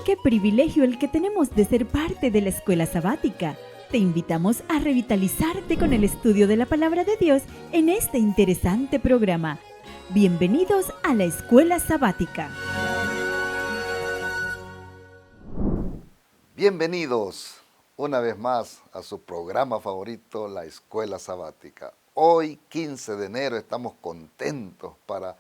Qué privilegio el que tenemos de ser parte de la escuela sabática. Te invitamos a revitalizarte con el estudio de la palabra de Dios en este interesante programa. Bienvenidos a la escuela sabática. Bienvenidos una vez más a su programa favorito, la escuela sabática. Hoy, 15 de enero, estamos contentos para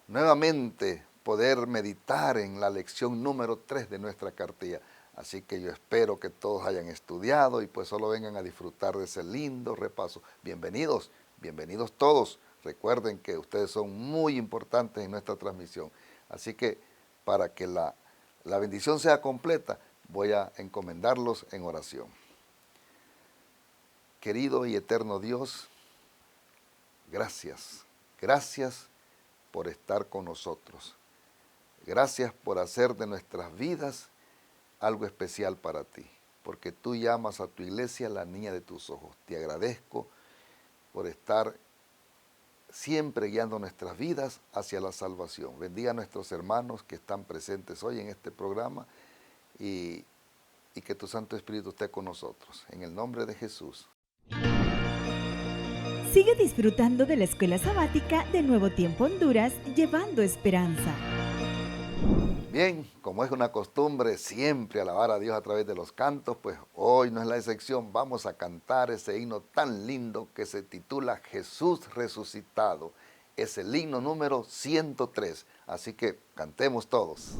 nuevamente poder meditar en la lección número 3 de nuestra cartilla. Así que yo espero que todos hayan estudiado y pues solo vengan a disfrutar de ese lindo repaso. Bienvenidos, bienvenidos todos. Recuerden que ustedes son muy importantes en nuestra transmisión. Así que para que la bendición sea completa, voy a encomendarlos en oración. Querido y eterno Dios, gracias por estar con nosotros. Gracias por hacer de nuestras vidas algo especial para ti, porque tú llamas a tu iglesia la niña de tus ojos. Te agradezco por estar siempre guiando nuestras vidas hacia la salvación. Bendiga a nuestros hermanos que están presentes hoy en este programa y que tu Santo Espíritu esté con nosotros. En el nombre de Jesús. Sigue disfrutando de la escuela sabática de Nuevo Tiempo Honduras, llevando esperanza. Bien, como es una costumbre siempre alabar a Dios a través de los cantos, pues hoy no es la excepción. Vamos a cantar ese himno tan lindo que se titula Jesús resucitado. Es el himno número 103, así que cantemos todos.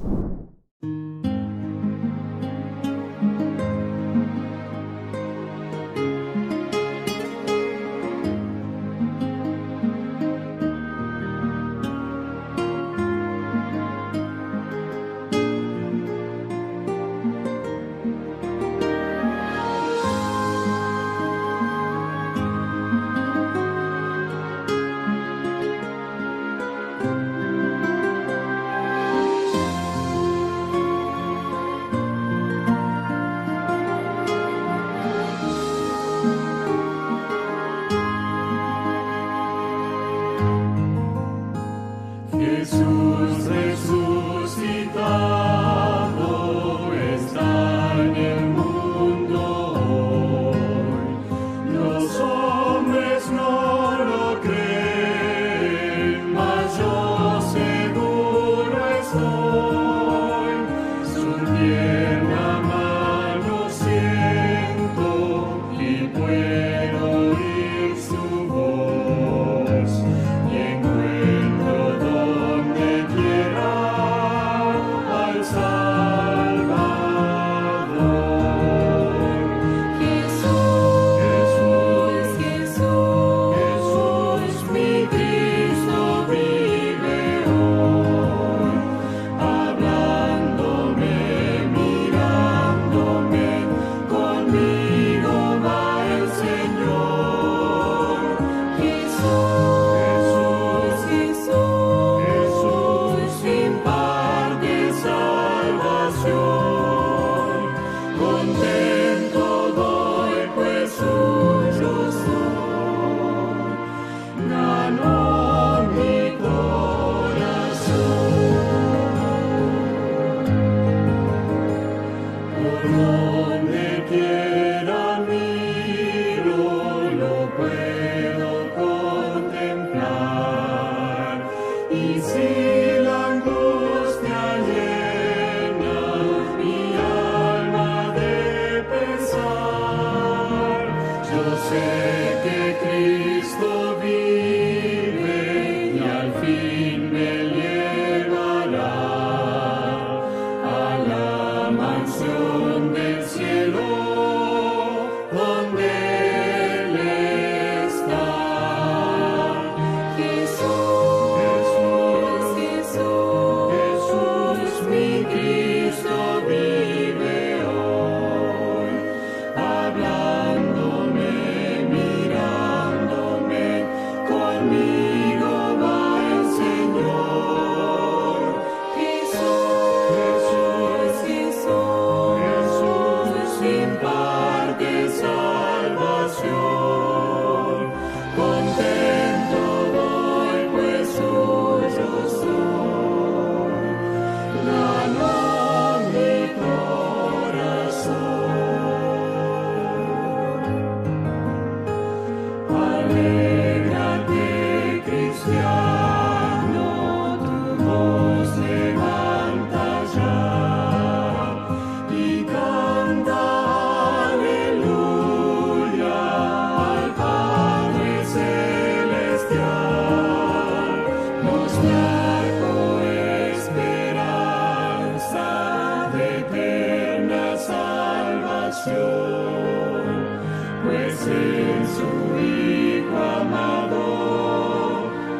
en su Hijo amado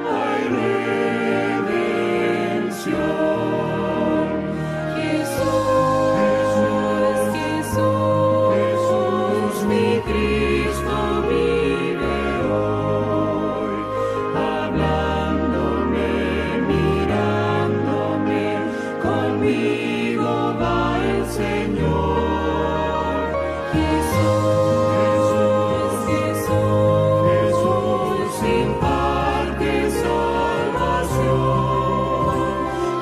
hay redención. Jesús, mi Cristo vive hoy, hablándome, mirándome, conmigo va el Señor. Jesús imparte salvación.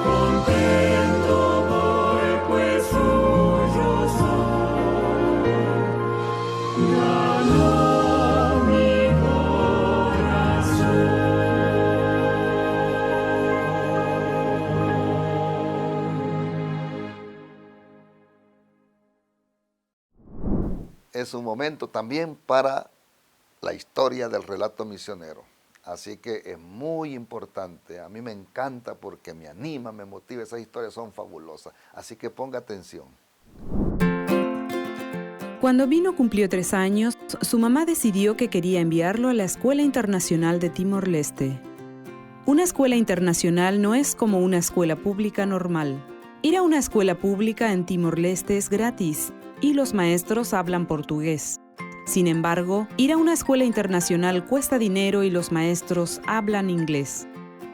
Contento voy, pues suyo soy. Ganó mi corazón. Es un momento también para la historia del relato misionero. Así que es muy importante. A mí me encanta porque me anima, me motiva. Esas historias son fabulosas. Así que ponga atención. Cuando Vino cumplió 3 años, su mamá decidió que quería enviarlo a la Escuela Internacional de Timor-Leste. Una escuela internacional no es como una escuela pública normal. Ir a una escuela pública en Timor-Leste es gratis y los maestros hablan portugués. Sin embargo, ir a una escuela internacional cuesta dinero y los maestros hablan inglés.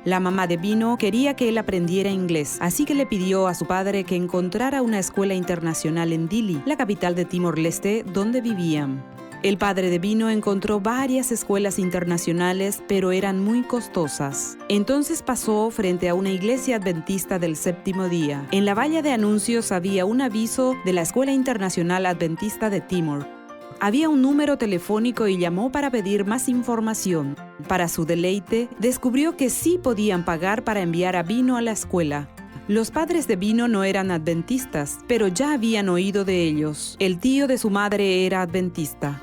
La mamá de Vino quería que él aprendiera inglés, así que le pidió a su padre que encontrara una escuela internacional en Dili, la capital de Timor-Leste, donde vivían. El padre de Vino encontró varias escuelas internacionales, pero eran muy costosas. Entonces pasó frente a una iglesia adventista del séptimo día. En la valla de anuncios había un aviso de la Escuela Internacional Adventista de Timor. Había un número telefónico y llamó para pedir más información. Para su deleite, descubrió que sí podían pagar para enviar a Vino a la escuela. Los padres de Vino no eran adventistas, pero ya habían oído de ellos. El tío de su madre era adventista.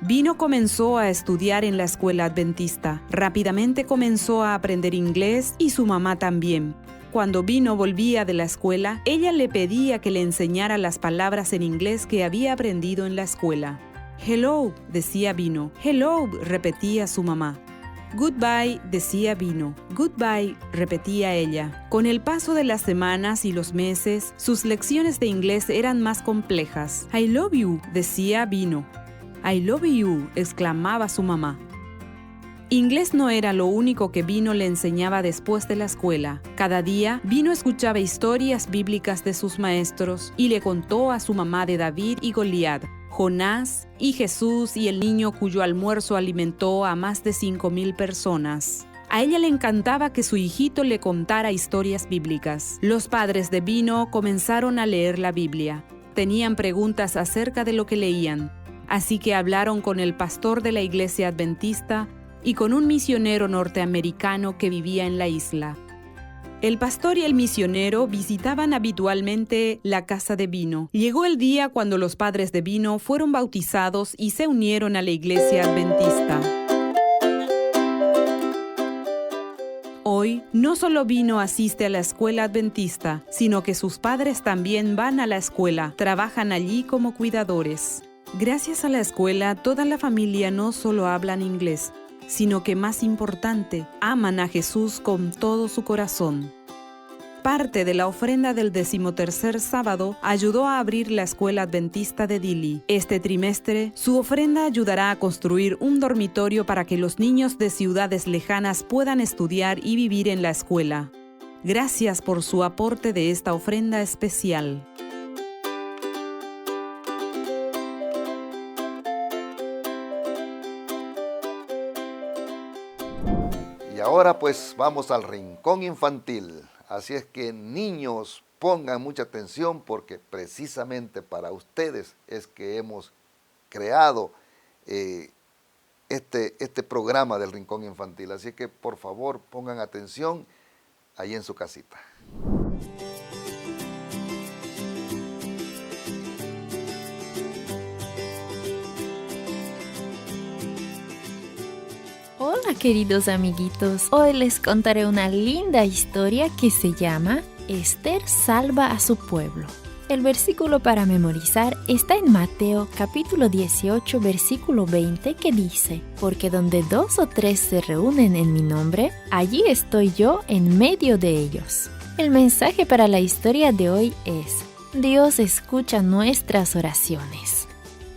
Vino comenzó a estudiar en la escuela adventista. Rápidamente comenzó a aprender inglés y su mamá también. Cuando Vino volvía de la escuela, ella le pedía que le enseñara las palabras en inglés que había aprendido en la escuela. Hello, decía Vino. Hello, repetía su mamá. Goodbye, decía Vino. Goodbye, repetía ella. Con el paso de las semanas y los meses, sus lecciones de inglés eran más complejas. I love you, decía Vino. I love you, exclamaba su mamá. Inglés no era lo único que Vino le enseñaba después de la escuela. Cada día, Vino escuchaba historias bíblicas de sus maestros y le contó a su mamá de David y Goliat, Jonás y Jesús y el niño cuyo almuerzo alimentó a más de 5,000 personas. A ella le encantaba que su hijito le contara historias bíblicas. Los padres de Vino comenzaron a leer la Biblia. Tenían preguntas acerca de lo que leían, así que hablaron con el pastor de la iglesia adventista y con un misionero norteamericano que vivía en la isla. El pastor y el misionero visitaban habitualmente la casa de Vino. Llegó el día cuando los padres de Vino fueron bautizados y se unieron a la iglesia adventista. Hoy, no solo Vino asiste a la escuela adventista, sino que sus padres también van a la escuela, trabajan allí como cuidadores. Gracias a la escuela, toda la familia no solo hablan inglés, sino que más importante, aman a Jesús con todo su corazón. Parte de la ofrenda del 13º sábado ayudó a abrir la escuela adventista de Dili. Este trimestre, su ofrenda ayudará a construir un dormitorio para que los niños de ciudades lejanas puedan estudiar y vivir en la escuela. Gracias por su aporte de esta ofrenda especial. Y ahora pues vamos al rincón infantil. Así es que niños, pongan mucha atención porque precisamente para ustedes es que hemos creado este programa del rincón infantil. Así que por favor pongan atención ahí en su casita. Hola queridos amiguitos, hoy les contaré una linda historia que se llama Esther salva a su pueblo. El versículo para memorizar está en Mateo capítulo 18, versículo 20, que dice: Porque donde 2 o 3 se reúnen en mi nombre, allí estoy yo en medio de ellos. El mensaje para la historia de hoy es: Dios escucha nuestras oraciones.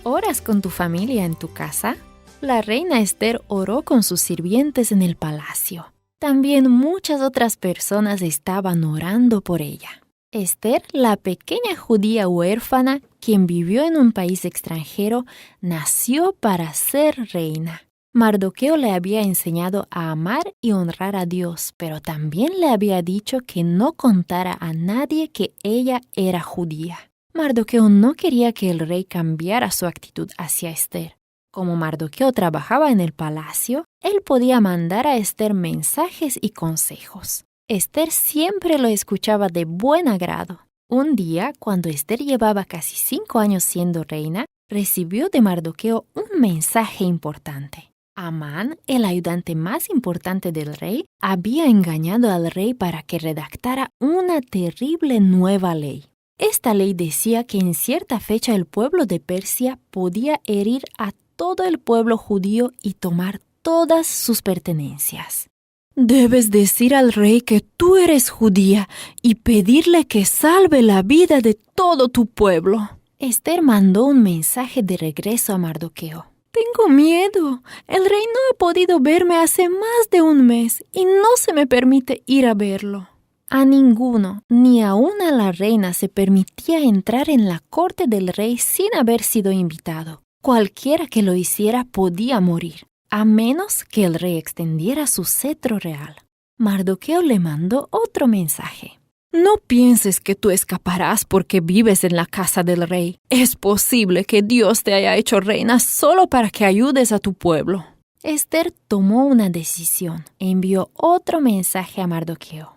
¿Oras con tu familia en tu casa? La reina Esther oró con sus sirvientes en el palacio. También muchas otras personas estaban orando por ella. Esther, la pequeña judía huérfana, quien vivió en un país extranjero, nació para ser reina. Mardoqueo le había enseñado a amar y honrar a Dios, pero también le había dicho que no contara a nadie que ella era judía. Mardoqueo no quería que el rey cambiara su actitud hacia Esther. Como Mardoqueo trabajaba en el palacio, él podía mandar a Esther mensajes y consejos. Esther siempre lo escuchaba de buen agrado. Un día, cuando Esther llevaba casi 5 años siendo reina, recibió de Mardoqueo un mensaje importante. Amán, el ayudante más importante del rey, había engañado al rey para que redactara una terrible nueva ley. Esta ley decía que en cierta fecha el pueblo de Persia podía herir a todo el pueblo judío y tomar todas sus pertenencias. Debes decir al rey que tú eres judía y pedirle que salve la vida de todo tu pueblo. Esther mandó un mensaje de regreso a Mardoqueo. Tengo miedo. El rey no ha podido verme hace más de un mes y no se me permite ir a verlo. A ninguno, ni aun a la reina, se permitía entrar en la corte del rey sin haber sido invitado. Cualquiera que lo hiciera podía morir, a menos que el rey extendiera su cetro real. Mardoqueo le mandó otro mensaje. No pienses que tú escaparás porque vives en la casa del rey. Es posible que Dios te haya hecho reina solo para que ayudes a tu pueblo. Esther tomó una decisión e envió otro mensaje a Mardoqueo.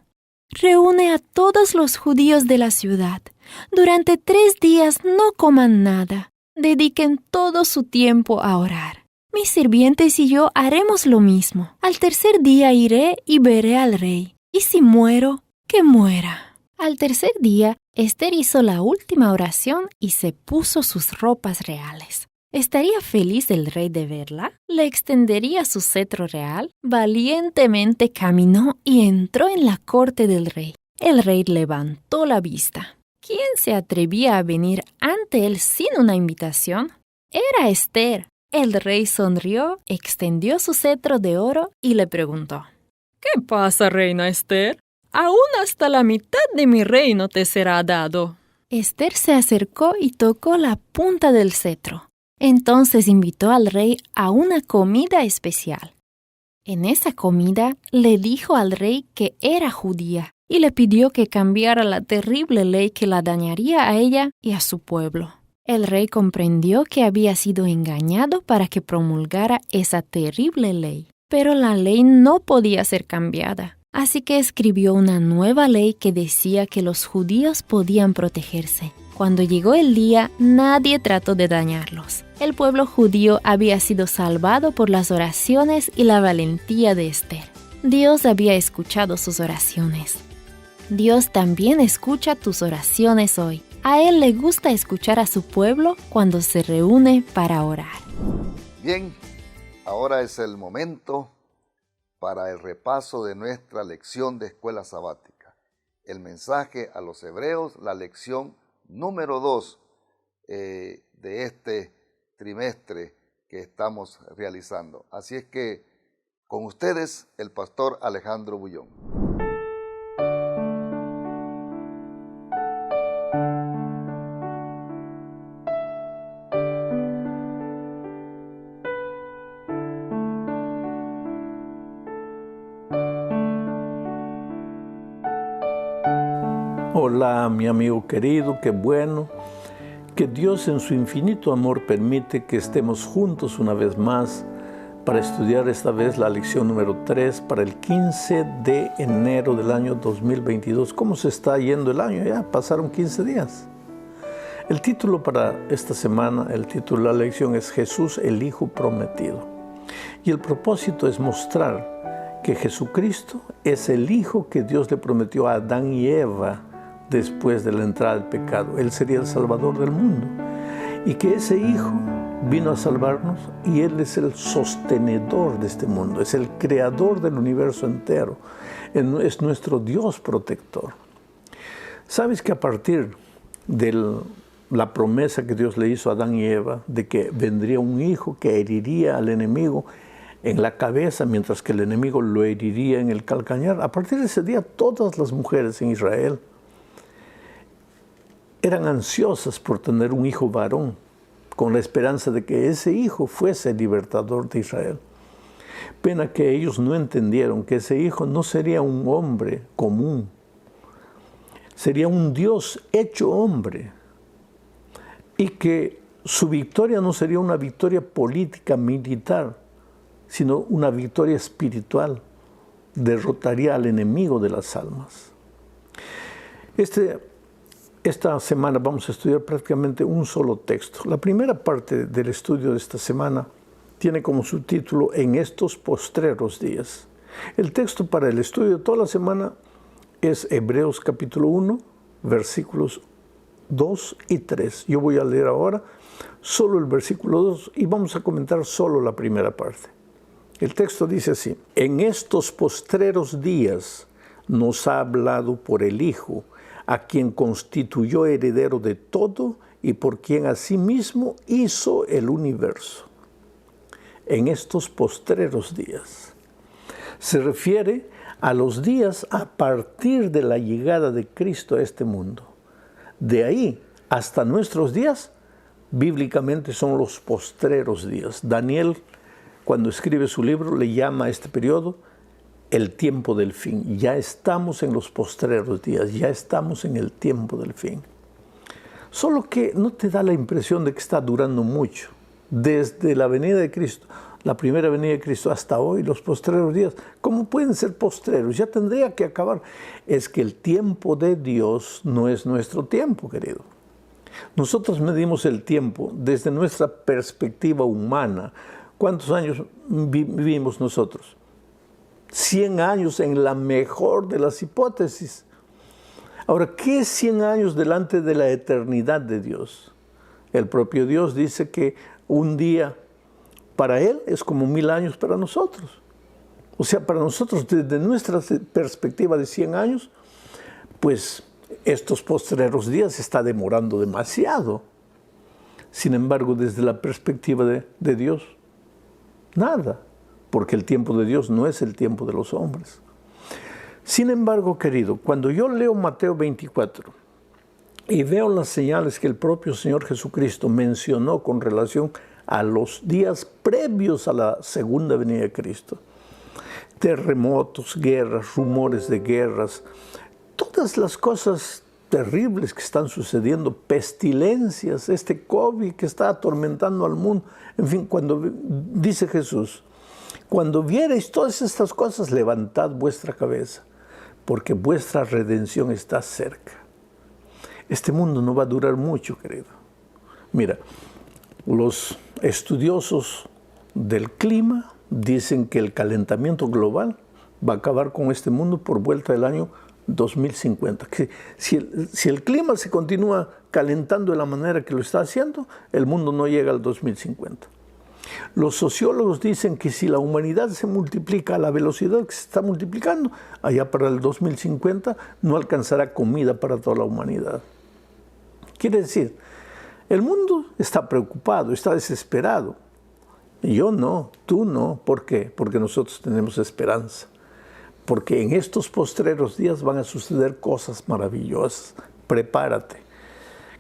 Reúne a todos los judíos de la ciudad. Durante 3 días no coman nada. Dediquen todo su tiempo a orar. Mis sirvientes y yo haremos lo mismo. Al tercer día iré y veré al rey. Y si muero, que muera. Al tercer día, Esther hizo la última oración y se puso sus ropas reales. ¿Estaría feliz el rey de verla? ¿Le extendería su cetro real? Valientemente caminó y entró en la corte del rey. El rey levantó la vista. ¿Quién se atrevía a venir ante él sin una invitación? Era Esther. El rey sonrió, extendió su cetro de oro y le preguntó: ¿Qué pasa, reina Esther? Aún hasta la mitad de mi reino te será dado. Esther se acercó y tocó la punta del cetro. Entonces invitó al rey a una comida especial. En esa comida le dijo al rey que era judía y le pidió que cambiara la terrible ley que la dañaría a ella y a su pueblo. El rey comprendió que había sido engañado para que promulgara esa terrible ley, pero la ley no podía ser cambiada. Así que escribió una nueva ley que decía que los judíos podían protegerse. Cuando llegó el día, nadie trató de dañarlos. El pueblo judío había sido salvado por las oraciones y la valentía de Esther. Dios había escuchado sus oraciones. Dios también escucha tus oraciones hoy. A Él le gusta escuchar a su pueblo cuando se reúne para orar. Bien, ahora es el momento para el repaso de nuestra lección de escuela sabática. El mensaje a los hebreos, la lección número 2 de este trimestre que estamos realizando. Así es que con ustedes el pastor Alejandro Bullón. Hola, mi amigo querido, qué bueno que Dios en su infinito amor permite que estemos juntos una vez más para estudiar esta vez la lección número 3 para el 15 de enero del año 2022. ¿Cómo se está yendo el año? Ya pasaron 15 días. El título para esta semana, el título de la lección es Jesús, el Hijo Prometido. Y el propósito es mostrar que Jesucristo es el Hijo que Dios le prometió a Adán y Eva después de la entrada del pecado. Él sería el Salvador del mundo. Y que ese Hijo vino a salvarnos y Él es el sostenedor de este mundo, es el creador del universo entero, es nuestro Dios protector. ¿Sabes que a partir de la promesa que Dios le hizo a Adán y Eva de que vendría un hijo que heriría al enemigo en la cabeza, mientras que el enemigo lo heriría en el calcañar? A partir de ese día, todas las mujeres en Israel eran ansiosas por tener un hijo varón, con la esperanza de que ese hijo fuese el libertador de Israel. Pena que ellos no entendieron que ese hijo no sería un hombre común, sería un Dios hecho hombre, y que su victoria no sería una victoria política, militar, sino una victoria espiritual. Derrotaría al enemigo de las almas. Esta semana vamos a estudiar prácticamente un solo texto. La primera parte del estudio de esta semana tiene como subtítulo "En estos postreros días". El texto para el estudio de toda la semana es Hebreos capítulo 1, versículos 2 y 3. Yo voy a leer ahora solo el versículo 2 y vamos a comentar solo la primera parte. El texto dice así: "En estos postreros días nos ha hablado por el Hijo, a quien constituyó heredero de todo y por quien asimismo hizo el universo". En estos postreros días. Se refiere a los días a partir de la llegada de Cristo a este mundo. De ahí hasta nuestros días, bíblicamente son los postreros días. Daniel, cuando escribe su libro, le llama a este periodo el tiempo del fin. Ya estamos en los postreros días, ya estamos en el tiempo del fin. Solo que no te da la impresión de que está durando mucho. Desde la venida de Cristo, la primera venida de Cristo hasta hoy, los postreros días, ¿cómo pueden ser postreros? Ya tendría que acabar. Es que el tiempo de Dios no es nuestro tiempo, querido. Nosotros medimos el tiempo desde nuestra perspectiva humana. ¿Cuántos años vivimos nosotros? 100 años en la mejor de las hipótesis. Ahora, ¿qué es 100 años delante de la eternidad de Dios? El propio Dios dice que un día para Él es como 1000 años para nosotros. O sea, para nosotros, desde nuestra perspectiva de 100 años, pues estos postreros días se está demorando demasiado. Sin embargo, desde la perspectiva de Dios, nada. Porque el tiempo de Dios no es el tiempo de los hombres. Sin embargo, querido, cuando yo leo Mateo 24 y veo las señales que el propio Señor Jesucristo mencionó con relación a los días previos a la segunda venida de Cristo, terremotos, guerras, rumores de guerras, todas las cosas terribles que están sucediendo, pestilencias, este COVID que está atormentando al mundo, en fin, cuando dice Jesús: "Cuando viereis todas estas cosas, levantad vuestra cabeza, porque vuestra redención está cerca". Este mundo no va a durar mucho, querido. Mira, los estudiosos del clima dicen que el calentamiento global va a acabar con este mundo por vuelta del año 2050. Que si el clima se continúa calentando de la manera que lo está haciendo, el mundo no llega al 2050. Los sociólogos dicen que si la humanidad se multiplica a la velocidad que se está multiplicando, allá para el 2050 no alcanzará comida para toda la humanidad. Quiere decir, el mundo está preocupado, está desesperado. Yo no, tú no. ¿Por qué? Porque nosotros tenemos esperanza. Porque en estos postreros días van a suceder cosas maravillosas. Prepárate.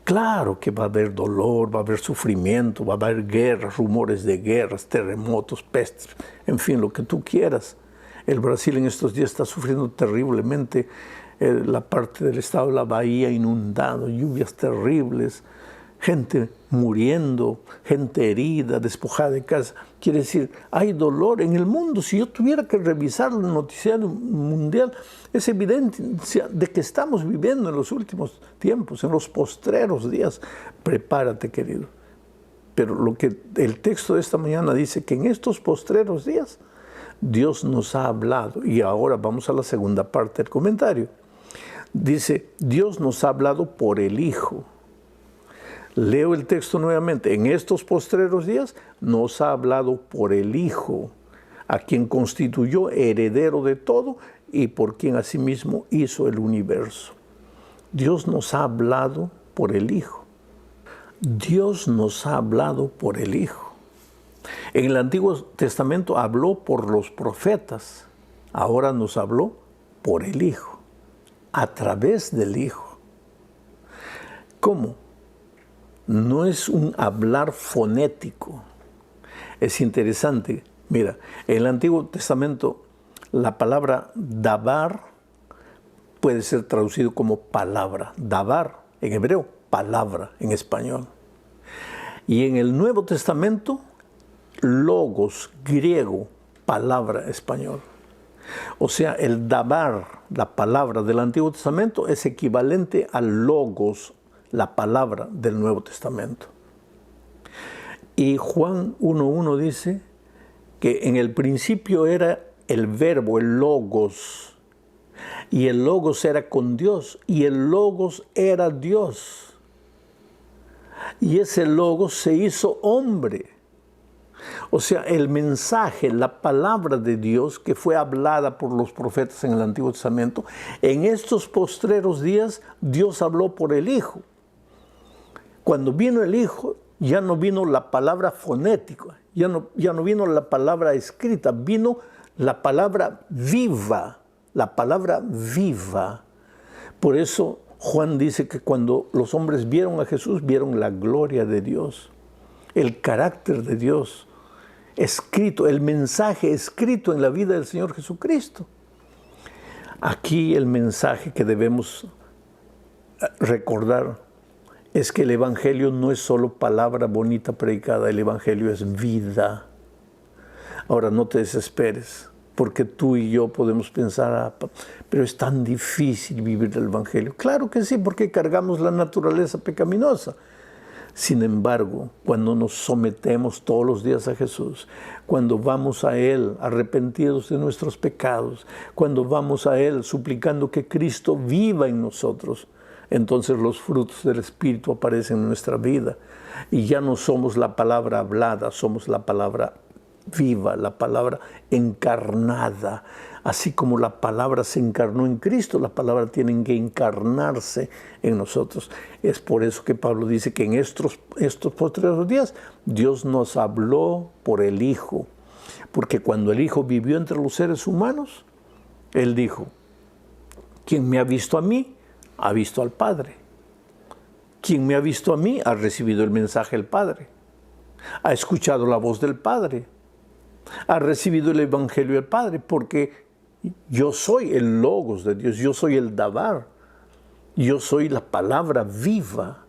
Claro que va a haber dolor, va a haber sufrimiento, va a haber guerras, rumores de guerras, terremotos, pestes, en fin, lo que tú quieras. El Brasil en estos días está sufriendo terriblemente, la parte del estado de la Bahía inundado, lluvias terribles, gente muriendo, gente herida, despojada de casa. Quiere decir, hay dolor en el mundo. Si yo tuviera que revisar el noticiario mundial, es evidencia de que estamos viviendo en los últimos tiempos, en los postreros días. Prepárate, querido. Pero lo que el texto de esta mañana dice, que en estos postreros días Dios nos ha hablado. Y ahora vamos a la segunda parte del comentario. Dice, Dios nos ha hablado por el Hijo. Leo el texto nuevamente. En estos postreros días nos ha hablado por el Hijo, a quien constituyó heredero de todo y por quien asimismo hizo el universo. Dios nos ha hablado por el Hijo. Dios nos ha hablado por el Hijo. En el Antiguo Testamento habló por los profetas. Ahora nos habló por el Hijo, a través del Hijo. ¿Cómo? No es un hablar fonético. Es interesante. Mira, en el Antiguo Testamento la palabra dabar puede ser traducido como palabra. Dabar en hebreo, palabra en español. Y en el Nuevo Testamento, logos, griego, palabra español. O sea, el dabar, la palabra del Antiguo Testamento, es equivalente al logos, la palabra del Nuevo Testamento. Y Juan 1:1 dice que en el principio era el verbo, el logos, y el logos era con Dios, y el logos era Dios. Y ese logos se hizo hombre. O sea, el mensaje, la palabra de Dios que fue hablada por los profetas en el Antiguo Testamento, en estos postreros días Dios habló por el Hijo. Cuando vino el Hijo, ya no vino la palabra fonética, ya no vino la palabra escrita, vino la palabra viva, la palabra viva. Por eso Juan dice que cuando los hombres vieron a Jesús, vieron la gloria de Dios, el carácter de Dios escrito, el mensaje escrito en la vida del Señor Jesucristo. Aquí el mensaje que debemos recordar es que el Evangelio no es solo palabra bonita predicada, el Evangelio es vida. Ahora no te desesperes, porque tú y yo podemos pensar, pero es tan difícil vivir el Evangelio. Claro que sí, porque cargamos la naturaleza pecaminosa. Sin embargo, cuando nos sometemos todos los días a Jesús, cuando vamos a Él arrepentidos de nuestros pecados, cuando vamos a Él suplicando que Cristo viva en nosotros, entonces los frutos del Espíritu aparecen en nuestra vida. Y ya no somos la palabra hablada, somos la palabra viva, la palabra encarnada. Así como la palabra se encarnó en Cristo, la palabra tiene que encarnarse en nosotros. Es por eso que Pablo dice que en estos postreros días Dios nos habló por el Hijo. Porque cuando el Hijo vivió entre los seres humanos, Él dijo, quien me ha visto a mí, ha visto al Padre. Quien me ha visto a mí, ha recibido el mensaje del Padre. Ha escuchado la voz del Padre. Ha recibido el Evangelio del Padre, porque yo soy el logos de Dios, yo soy el dabar, yo soy la palabra viva,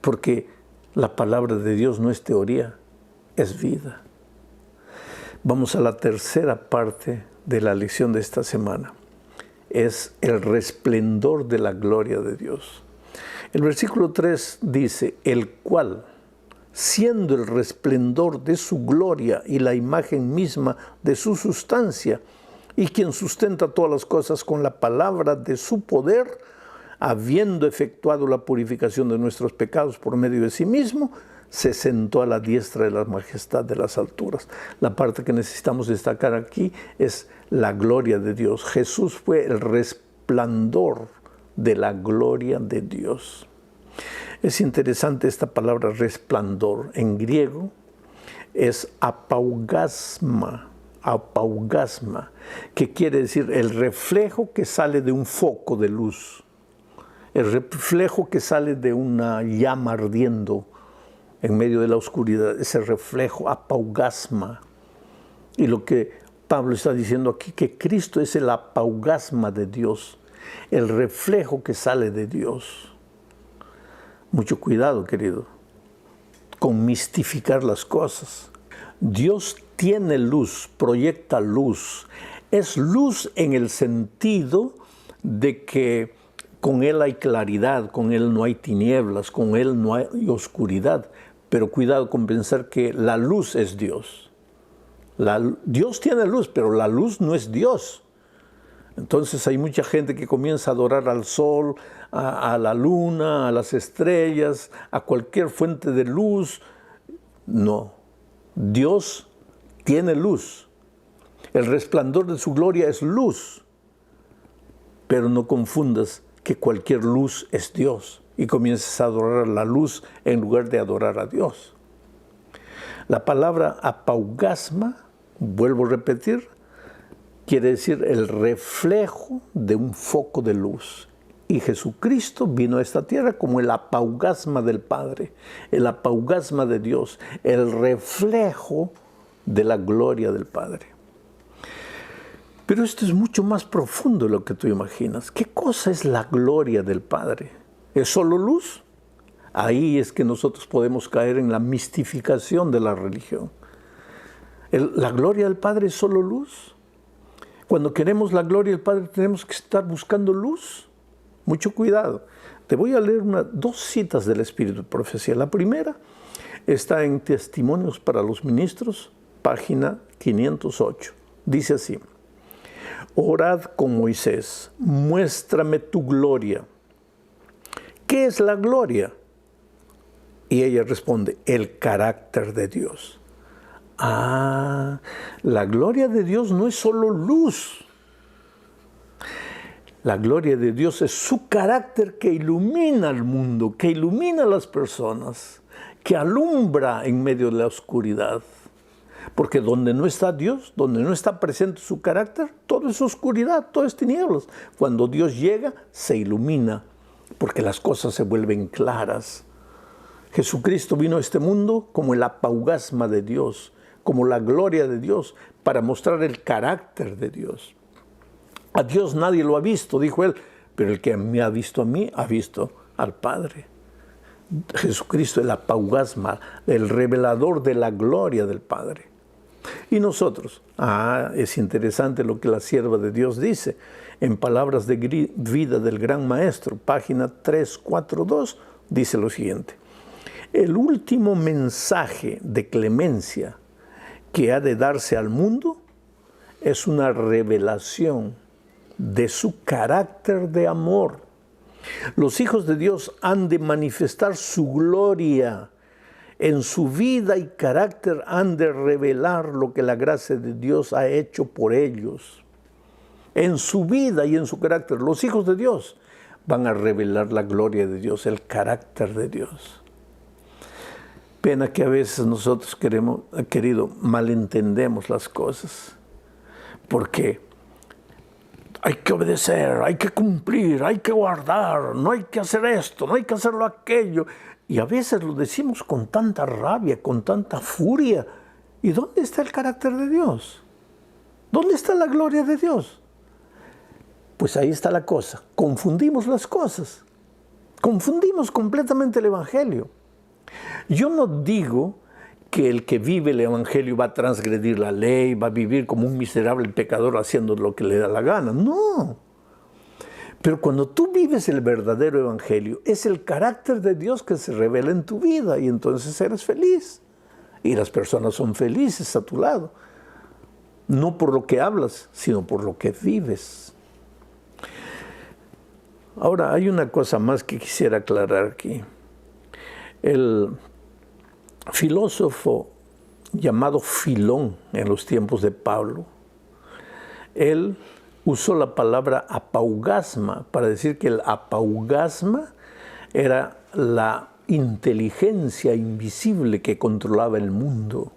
porque la palabra de Dios no es teoría, es vida. Vamos a la tercera parte de la lección de esta semana. Es el resplendor de la gloria de Dios. El versículo 3 dice, el cual, siendo el resplendor de su gloria y la imagen misma de su sustancia, y quien sustenta todas las cosas con la palabra de su poder, habiendo efectuado la purificación de nuestros pecados por medio de sí mismo, se sentó a la diestra de la majestad de las alturas. La parte que necesitamos destacar aquí es la gloria de Dios. Jesús fue el resplandor de la gloria de Dios. Es interesante esta palabra resplandor. En griego es apaugasma, que quiere decir el reflejo que sale de un foco de luz, el reflejo que sale de una llama ardiendo en medio de la oscuridad, ese reflejo apaugasma. Y lo que Pablo está diciendo aquí, que Cristo es el apaugasma de Dios, el reflejo que sale de Dios. Mucho cuidado, querido, con mistificar las cosas. Dios tiene luz, proyecta luz. Es luz en el sentido de que con Él hay claridad, con Él no hay tinieblas, con Él no hay oscuridad. Pero cuidado con pensar que la luz es Dios. Dios tiene luz, pero la luz no es Dios. Entonces hay mucha gente que comienza a adorar al sol, a la luna, a las estrellas, a cualquier fuente de luz. No, Dios tiene luz. El resplandor de su gloria es luz. Pero no confundas que cualquier luz es Dios y comiences a adorar la luz en lugar de adorar a Dios. La palabra apaugasma, vuelvo a repetir, quiere decir el reflejo de un foco de luz. Y Jesucristo vino a esta tierra como el apaugasma del Padre, el apaugasma de Dios, el reflejo de la gloria del Padre. Pero esto es mucho más profundo de lo que tú imaginas. ¿Qué cosa es la gloria del Padre? ¿Es solo luz? Ahí es que nosotros podemos caer en la mistificación de la religión. ¿La gloria del Padre es solo luz? Cuando queremos la gloria del Padre tenemos que estar buscando luz. Mucho cuidado. Te voy a leer dos citas del Espíritu de Profecía. La primera está en Testimonios para los Ministros, página 508. Dice así: orad con Moisés, muéstrame tu gloria. ¿Qué es la gloria? Y ella responde, el carácter de Dios. La gloria de Dios no es solo luz. La gloria de Dios es su carácter que ilumina al mundo, que ilumina a las personas, que alumbra en medio de la oscuridad. Porque donde no está Dios, donde no está presente su carácter, todo es oscuridad, todo es tinieblas. Cuando Dios llega, se ilumina, porque las cosas se vuelven claras. Jesucristo vino a este mundo como el apaugasma de Dios, como la gloria de Dios, para mostrar el carácter de Dios. A Dios nadie lo ha visto, dijo él, pero el que me ha visto a mí, ha visto al Padre. Jesucristo, el apaugasma, el revelador de la gloria del Padre. Y nosotros, es interesante lo que la sierva de Dios dice, en Palabras de Vida del Gran Maestro, página 342, dice lo siguiente: el último mensaje de clemencia que ha de darse al mundo es una revelación de su carácter de amor. Los hijos de Dios han de manifestar su gloria. En su vida y carácter han de revelar lo que la gracia de Dios ha hecho por ellos. En su vida y en su carácter, los hijos de Dios van a revelar la gloria de Dios, el carácter de Dios. Pena que a veces nosotros malentendemos las cosas. Porque hay que obedecer, hay que cumplir, hay que guardar, no hay que hacer esto, no hay que hacerlo aquello. Y a veces lo decimos con tanta rabia, con tanta furia. ¿Y dónde está el carácter de Dios? ¿Dónde está la gloria de Dios? Pues ahí está la cosa. Confundimos las cosas. Confundimos completamente el Evangelio. Yo no digo que el que vive el Evangelio va a transgredir la ley, va a vivir como un miserable pecador haciendo lo que le da la gana. No. Pero cuando tú vives el verdadero Evangelio, es el carácter de Dios que se revela en tu vida y entonces eres feliz. Y las personas son felices a tu lado. No por lo que hablas, sino por lo que vives. Ahora, hay una cosa más que quisiera aclarar aquí. El filósofo llamado Filón en los tiempos de Pablo, él usó la palabra apaugasma para decir que el apaugasma era la inteligencia invisible que controlaba el mundo.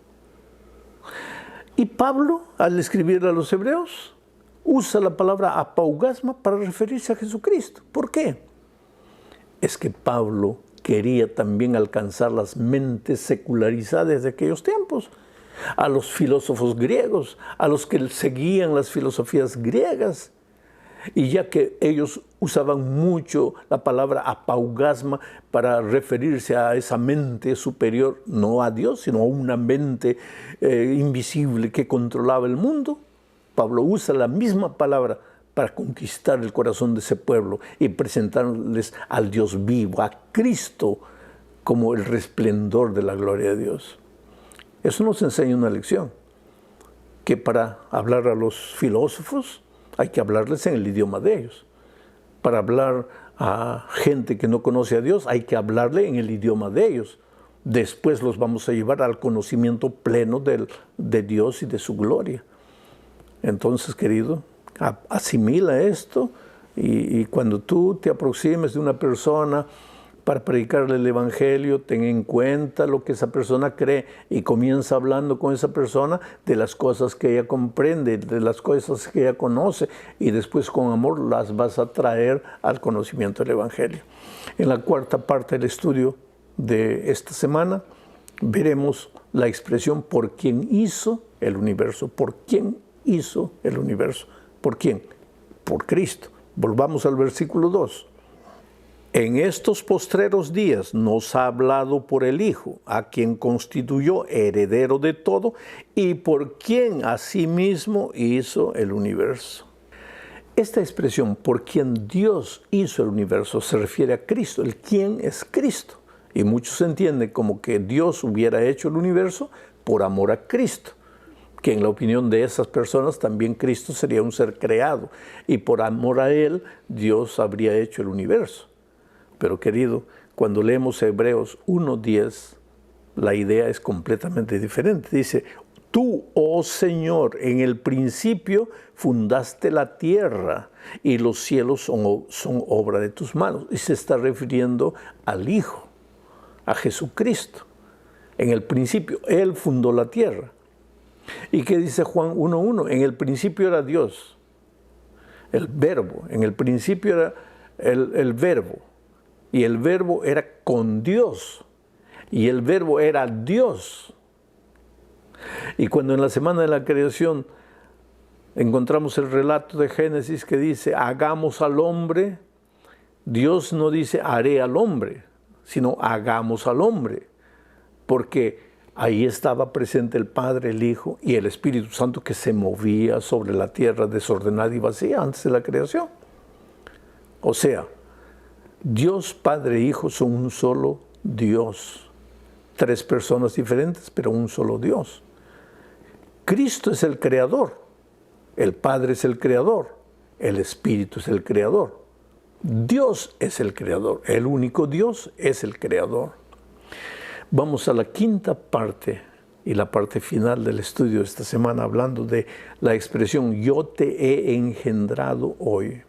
Y Pablo, al escribir a los hebreos, usa la palabra apaugasma para referirse a Jesucristo. ¿Por qué? Es que Pablo quería también alcanzar las mentes secularizadas de aquellos tiempos, a los filósofos griegos, a los que seguían las filosofías griegas. Y ya que ellos usaban mucho la palabra apaugasma para referirse a esa mente superior, no a Dios, sino a una mente invisible que controlaba el mundo, Pablo usa la misma palabra para conquistar el corazón de ese pueblo y presentarles al Dios vivo, a Cristo, como el resplendor de la gloria de Dios. Eso nos enseña una lección, que para hablar a los filósofos hay que hablarles en el idioma de ellos. Para hablar a gente que no conoce a Dios, hay que hablarle en el idioma de ellos. Después los vamos a llevar al conocimiento pleno de Dios y de su gloria. Entonces, querido, asimila esto y cuando tú te aproximes de una persona para predicarle el Evangelio, ten en cuenta lo que esa persona cree y comienza hablando con esa persona de las cosas que ella comprende, de las cosas que ella conoce, y después con amor las vas a traer al conocimiento del Evangelio. En la cuarta parte del estudio de esta semana veremos la expresión por quién hizo el universo. ¿Por quién hizo el universo? ¿Por quién? Por Cristo. Volvamos al versículo 2. En estos postreros días nos ha hablado por el Hijo, a quien constituyó heredero de todo y por quien asimismo hizo el universo. Esta expresión, por quien Dios hizo el universo, se refiere a Cristo. El quién es Cristo. Y muchos entienden como que Dios hubiera hecho el universo por amor a Cristo, que en la opinión de esas personas también Cristo sería un ser creado y por amor a Él Dios habría hecho el universo. Pero querido, cuando leemos Hebreos 1:10, la idea es completamente diferente. Dice, tú, oh Señor, en el principio fundaste la tierra y los cielos son obra de tus manos. Y se está refiriendo al Hijo, a Jesucristo. En el principio, Él fundó la tierra. ¿Y qué dice Juan 1:1? En el principio era Dios, el verbo. En el principio era el verbo. Y el verbo era con Dios. Y el verbo era Dios. Y cuando en la semana de la creación encontramos el relato de Génesis que dice, hagamos al hombre, Dios no dice haré al hombre, sino hagamos al hombre. Porque ahí estaba presente el Padre, el Hijo y el Espíritu Santo que se movía sobre la tierra desordenada y vacía antes de la creación. O sea, Dios, Padre e Hijo son un solo Dios. Tres personas diferentes, pero un solo Dios. Cristo es el creador. El Padre es el creador. El Espíritu es el creador. Dios es el creador. El único Dios es el creador. Vamos a la quinta parte y la parte final del estudio de esta semana hablando de la expresión yo te he engendrado hoy.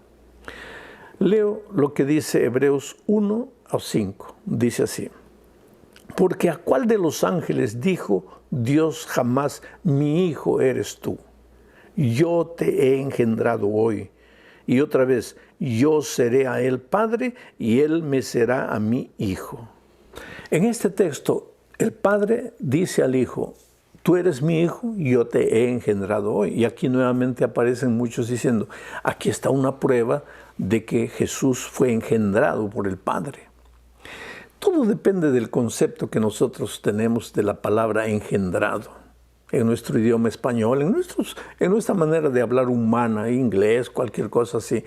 Leo lo que dice Hebreos 1:5. Dice así. Porque ¿a cuál de los ángeles dijo Dios jamás, mi hijo eres tú? Yo te he engendrado hoy. Y otra vez, yo seré a él padre y él me será a mí hijo. En este texto, el Padre dice al Hijo, tú eres mi hijo, yo te he engendrado hoy. Y aquí nuevamente aparecen muchos diciendo, aquí está una prueba de que Jesús fue engendrado por el Padre. Todo depende del concepto que nosotros tenemos de la palabra engendrado. En nuestro idioma español, en nuestra manera de hablar humana, inglés, cualquier cosa así.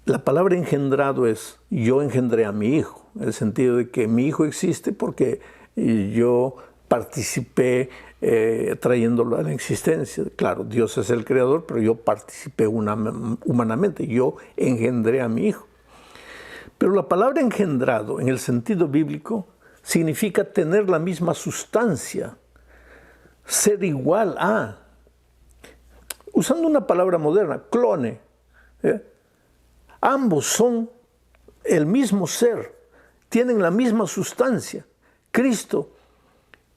La palabra engendrado es, yo engendré a mi hijo, en el sentido de que mi hijo existe porque yo participé trayéndolo a la existencia. Claro, Dios es el creador, pero yo participé humanamente, yo engendré a mi hijo. Pero la palabra engendrado, en el sentido bíblico, significa tener la misma sustancia, ser igual a, usando una palabra moderna, clone. Ambos son el mismo ser, tienen la misma sustancia. Cristo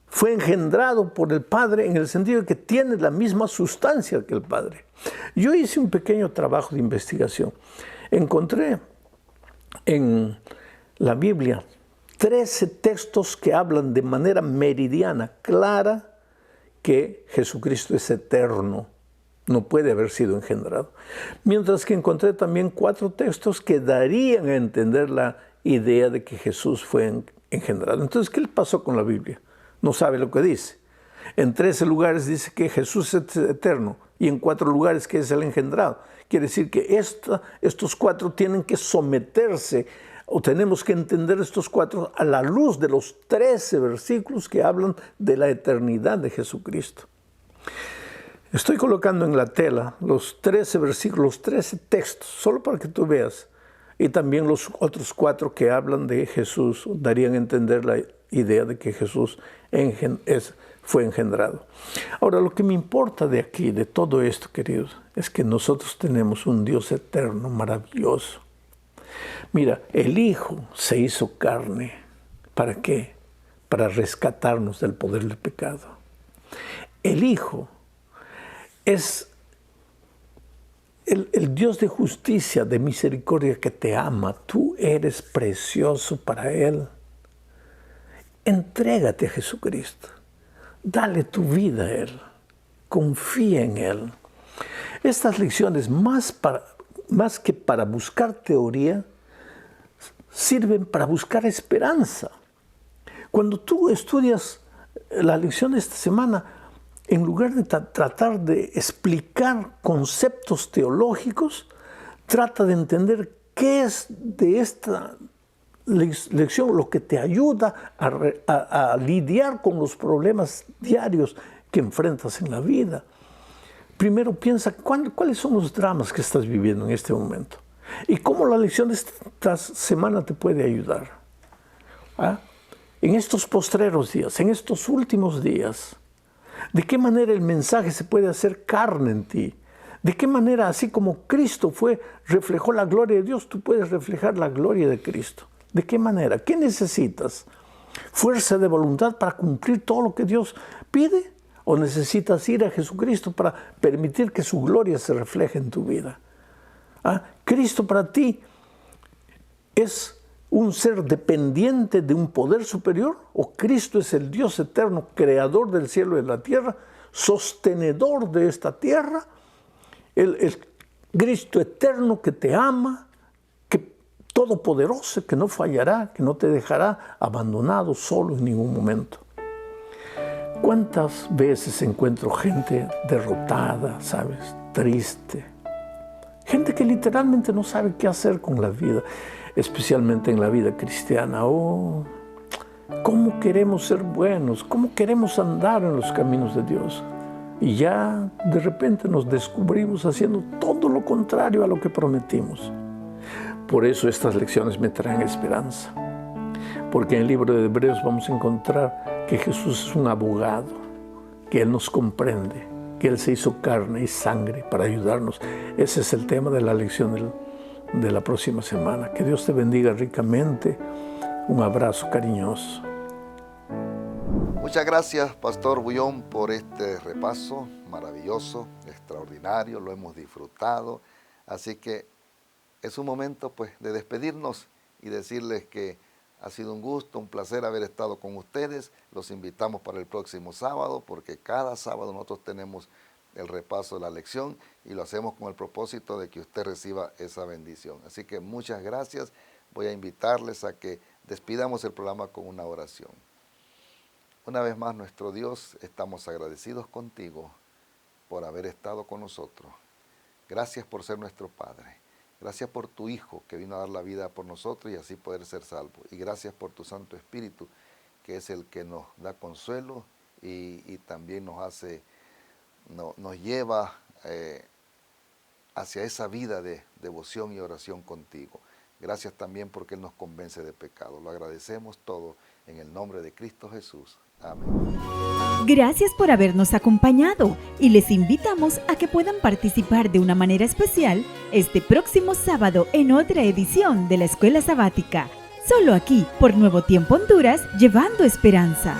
fue engendrado por el Padre en el sentido de que tiene la misma sustancia que el Padre. Yo hice un pequeño trabajo de investigación. Encontré en la Biblia 13 textos que hablan de manera meridiana, clara, que Jesucristo es eterno. No puede haber sido engendrado. Mientras que encontré también 4 textos que darían a entender la idea de que Jesús fue engendrado. Entonces, ¿qué le pasó con la Biblia? No sabe lo que dice. En 13 lugares dice que Jesús es eterno y en 4 lugares que es el engendrado. Quiere decir que estos 4 tienen que someterse o tenemos que entender estos 4 a la luz de los 13 versículos que hablan de la eternidad de Jesucristo. Estoy colocando en la tela los 13 versículos, los 13 textos, solo para que tú veas. Y también los otros 4 que hablan de Jesús, darían a entender la idea de que Jesús fue engendrado. Ahora, lo que me importa de aquí, de todo esto, queridos, es que nosotros tenemos un Dios eterno, maravilloso. Mira, el Hijo se hizo carne. ¿Para qué? Para rescatarnos del poder del pecado. El Hijo es el Dios de justicia, de misericordia que te ama. Tú eres precioso para Él. Entrégate a Jesucristo. Dale tu vida a Él. Confía en Él. Estas lecciones, más que para buscar teoría, sirven para buscar esperanza. Cuando tú estudias la lección de esta semana, en lugar de tratar de explicar conceptos teológicos, trata de entender qué es de esta lección lo que te ayuda a lidiar con los problemas diarios que enfrentas en la vida. Primero piensa cuáles son los dramas que estás viviendo en este momento y cómo la lección de esta semana te puede ayudar. En estos postreros días, en estos últimos días, ¿de qué manera el mensaje se puede hacer carne en ti? ¿De qué manera, así como Cristo reflejó la gloria de Dios, tú puedes reflejar la gloria de Cristo? ¿De qué manera? ¿Qué necesitas? ¿Fuerza de voluntad para cumplir todo lo que Dios pide? ¿O necesitas ir a Jesucristo para permitir que su gloria se refleje en tu vida? ¿Cristo para ti es un ser dependiente de un poder superior? ¿O Cristo es el Dios eterno, creador del cielo y de la tierra, sostenedor de esta tierra? El Cristo eterno que te ama, todopoderoso, que no fallará, que no te dejará abandonado solo en ningún momento. ¿Cuántas veces encuentro gente derrotada, sabes, triste? Gente que literalmente no sabe qué hacer con la vida, especialmente en la vida cristiana. Oh, ¿cómo queremos ser buenos? ¿Cómo queremos andar en los caminos de Dios? Y ya de repente nos descubrimos haciendo todo lo contrario a lo que prometimos. Por eso estas lecciones me traen esperanza. Porque en el libro de Hebreos vamos a encontrar que Jesús es un abogado, que Él nos comprende, que Él se hizo carne y sangre para ayudarnos. Ese es el tema de la lección de la próxima semana. Que Dios te bendiga ricamente. Un abrazo cariñoso. Muchas gracias, Pastor Bullón, por este repaso maravilloso, extraordinario. Lo hemos disfrutado. Así que es un momento pues de despedirnos y decirles que ha sido un gusto, un placer haber estado con ustedes. Los invitamos para el próximo sábado, porque cada sábado nosotros tenemos el repaso de la lección y lo hacemos con el propósito de que usted reciba esa bendición. Así que muchas gracias. Voy a invitarles a que despidamos el programa con una oración. Una vez más, nuestro Dios, estamos agradecidos contigo por haber estado con nosotros. Gracias por ser nuestro Padre. Gracias por tu Hijo que vino a dar la vida por nosotros y así poder ser salvo. Y gracias por tu Santo Espíritu, que es el que nos da consuelo y también nos lleva hacia esa vida de devoción y oración contigo. Gracias también porque Él nos convence de pecado. Lo agradecemos todo en el nombre de Cristo Jesús. Amén. Gracias por habernos acompañado y les invitamos a que puedan participar de una manera especial este próximo sábado en otra edición de la Escuela Sabática. Solo aquí, por Nuevo Tiempo Honduras, llevando esperanza.